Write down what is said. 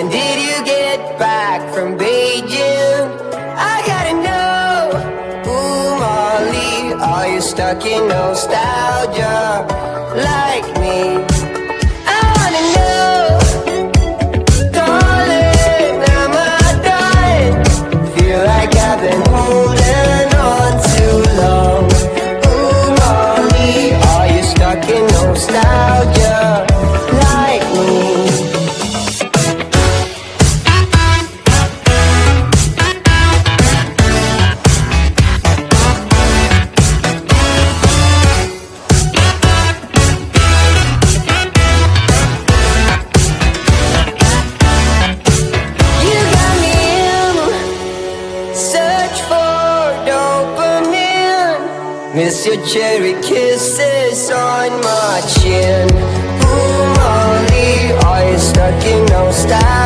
When did you get back from Beijing? I gotta know. Ooh, Molly, are you stuck in nostalgia like me? I wanna know. Darling, am I dying? Feel like I've been holding on too long. Ooh, Molly, are you stuck in nostalgia like me? You got me in search for dopamine. Miss your cherry kisses on my chin. Ooh, Molly, are you stuck in nostalgia?